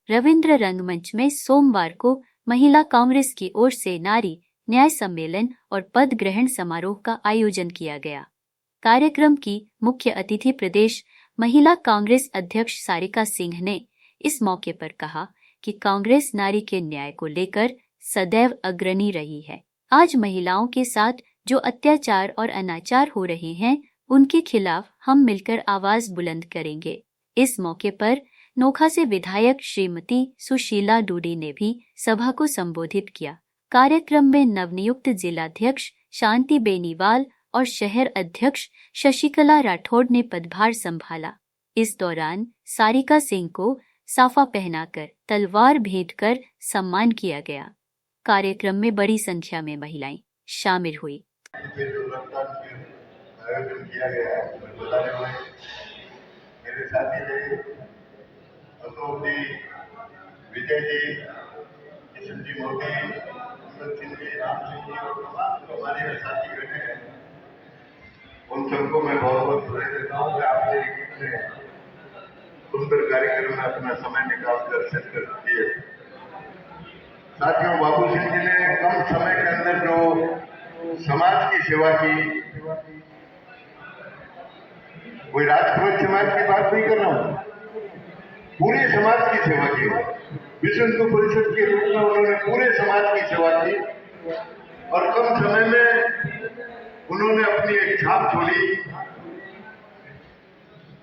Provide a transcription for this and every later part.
रविंद्र रंगमंच में सोमवार को महिला कांग्रेस की ओर से नारी न्याय सम्मेलन और पद ग्रहण समारोह का आयोजन किया गया। कार्यक्रम की मुख्य अतिथि प्रदेश महिला कांग्रेस अध्यक्ष सारिका सिंह ने इस मौके पर कहा कि कांग्रेस नारी के न्याय को लेकर सदैव अग्रणी रही है। आज महिलाओं के साथ जो अत्याचार और अनाचार हो रहे हैं, उनके खिलाफ हम मिलकर आवाज बुलंद करेंगे। इस मौके पर नोखा से विधायक श्रीमती सुशीला डूडी ने भी सभा को संबोधित किया। कार्यक्रम में नवनियुक्त जिलाध्यक्ष शांति बेनीवाल और शहर अध्यक्ष शशिकला राठौड़ ने पदभार संभाला। इस दौरान सारिका सिंह को साफा पहनाकर तलवार भेंट कर सम्मान किया गया। कार्यक्रम में बड़ी संख्या में महिलाएं शामिल हुई। आयोजन किया गया है, मेरे साथी थे अशोक जी, विजय जी, किशन जी मोदी, सिंह जी, राम सिंह जी और तमाम जो हमारे साथी बैठे हैं, उन सबको मैं बहुत बहुत बधाई देता हूँ कि आपने इतने सुंदर कार्यक्रम में अपना समय निकालकर शिरकत किए। साथियों, बाबू सिंह जी ने कम समय के अंदर जो समाज की सेवा की, कोई राजपुरोहित समाज की बात नहीं कर रहा हूं, पूरे समाज की सेवा की। विश्व हिंदू परिषद के रूप में उन्होंने पूरे समाज की सेवा की और कम समय में उन्होंने अपनी एक छाप छोड़ी।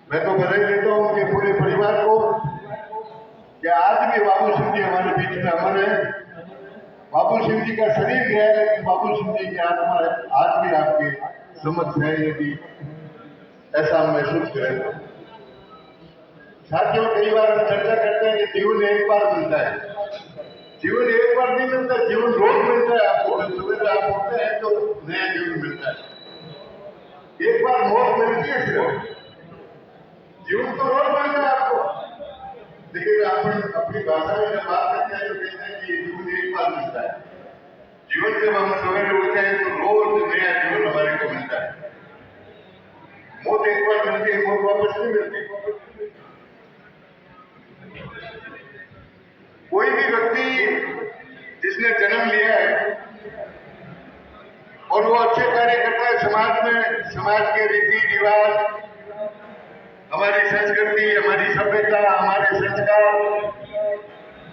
मैं तो बधाई देता हूं उनके पूरे परिवार को कि आज भी बाबू सिंह जी हमारे बीच में अमर है। बाबू सिंह जी का शरीर गया है, लेकिन बाबू सिंह जी की आत्मा आज भी आपके समक्ष है, यदि ऐसा हम महसूस करें। साथियों, कई बार हम चर्चा करते हैं कि जीवन एक बार मिलता है। जीवन एक बार नहीं मिलता, जीवन रोज मिलता है। आपको सुबह आप उठते हैं तो नया जीवन मिलता है। एक बार मौत मिलती है, सिर्फ जीवन तो रोज मिलता है आपको। लेकिन अपन अपनी भाषा में जब बात करते हैं तो कहते हैं कि जीवन एक बार मिलता है। जीवन जब हम सवेरे उठते हैं तो रोज नया जीवन हमारे को मिलता है। मौत एक बार मिलती है, मौत वापस नहीं मिलती। कोई भी व्यक्ति जिसने जन्म लिया है और वो अच्छे कार्य करता है समाज में, समाज के रीति रिवाज, हमारी संस्कृति, हमारी सभ्यता, हमारे संस्कार,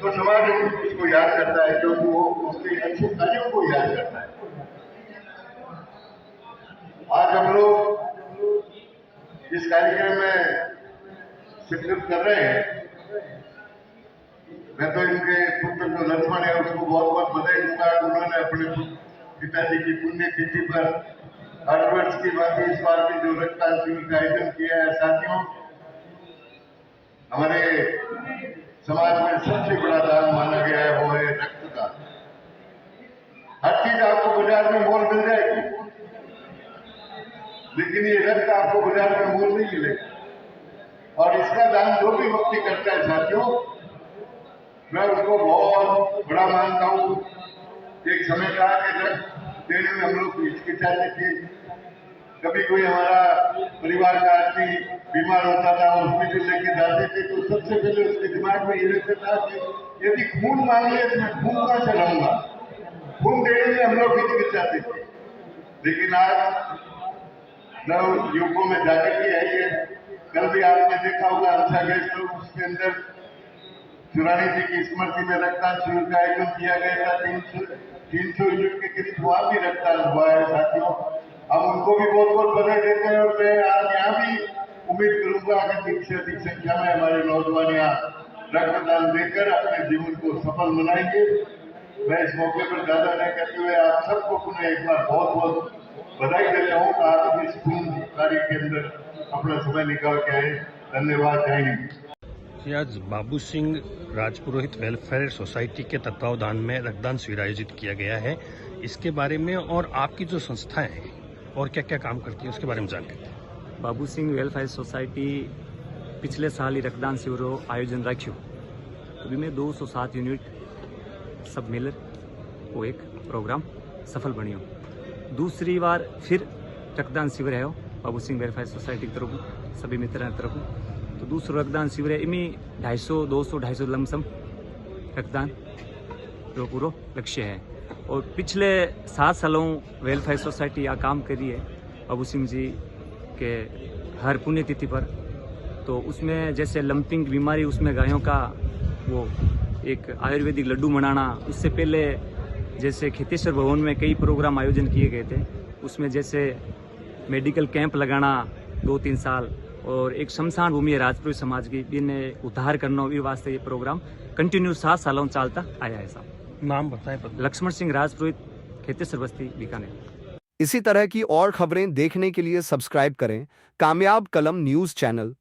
तो समाज उसको याद करता है, क्योंकि वो उसके अच्छे कार्यों को याद करता है। आज हम लोग इस कार्यक्रम में शिरकत कर रहे हैं। मैं तो इनके पुत्र जो लक्ष्मण है उसको बहुत बहुत बधाई दूंगा। उन्होंने अपने पिताजी की पुण्यतिथि पर 8 वर्ष की बात इस बार भी जो रक्तदान शिविर का आयोजन किया है। साथियों, हमारे समाज में सबसे बड़ा दान माना गया है, वो है रक्तदान। हर चीज आपको बाजार में मोल मिल जाएगी, लेकिन ये रक्त आपको बाजार में मोल नहीं मिलेगा। और इसका दान जो भी व्यक्ति करता है साथियों, मैं उसको बहुत बड़ा मानता हूँ। एक समय था कि रक्त देने में हम लोग हिचकिचाते थे। कभी कोई हमारा परिवार का आदमी बीमार होता था, हॉस्पिटल लेके जाते थे, तो सबसे पहले उसके दिमाग में ये रहता था कि यदि खून मांगे तो मैं खून कहां से लाऊंगा। खून देने में हम लोग हिचकिचाते थे। लेकिन आज नव युगों में जागृति आई है। कल भी आपने देखा होगा अंसा गेस्ट हाउस, उसके अंदर चुरानी जी की स्मृति में रक्तदान शिविर का आयोजन किया गया था। 300 यूनिट के करीब वहां भी रक्तदान हुआ है। साथियों, हम उनको भी बहुत बहुत बधाई देते हैं और मैं आज यहाँ भी उम्मीद करूंगा कि अधिक से अधिक संख्या में हमारे नौजवान यहाँ रक्तदान देकर अपने जीवन को सफल बनाएंगे। मैं इस मौके पर ज्यादा नहीं करते हुए आप सबको पुनः एक बार बहुत बहुत बधाई देता हूँ। आप इस पूर्ण कार्य के अंदर अपना समय निकाल के आए। धन्यवाद। जय हिंद। आज बाबू सिंह राजपुरोहित वेलफेयर सोसाइटी के तत्वावधान में रक्तदान शिविर आयोजित किया गया है। इसके बारे में और आपकी जो संस्थाएं हैं और क्या क्या काम करती है उसके बारे में जानकारी दें। बाबू सिंह वेलफेयर सोसाइटी पिछले साल ही रक्तदान शिविर आयोजन रखियो, तो में 207 यूनिट सब मिलर वो एक प्रोग्राम सफल बनियो। दूसरी बार फिर रक्तदान शिविर है बाबू सिंह वेलफेयर सोसाइटी की तरफ सभी मित्रों की तरफ, तो दूसरो रक्तदान शिविर है इमी 250 लमसम रक्तदान जो पूरा लक्ष्य है। और पिछले 7 सालों वेलफेयर सोसाइटी आ काम करी है अबू सिंह जी के हर पुण्यतिथि पर। तो उसमें जैसे लंपिंग बीमारी, उसमें गायों का वो एक आयुर्वेदिक लड्डू बनाना, उससे पहले जैसे खेतेश्वर भवन में कई प्रोग्राम आयोजन किए गए थे, उसमें जैसे मेडिकल कैंप लगाना 2-3 साल, और एक शमशान भूमि है राजपुरोहित समाज की इन्हें उद्धार करना, ये वास्ते ये प्रोग्राम कंटिन्यू 7 सालों चलता आया है साहब। नाम बताएं। लक्ष्मण सिंह राजपुरोहित, खेतेश्वर बस्ती, बीकानेर। इसी तरह की और खबरें देखने के लिए सब्सक्राइब करें कामयाब कलम न्यूज़ चैनल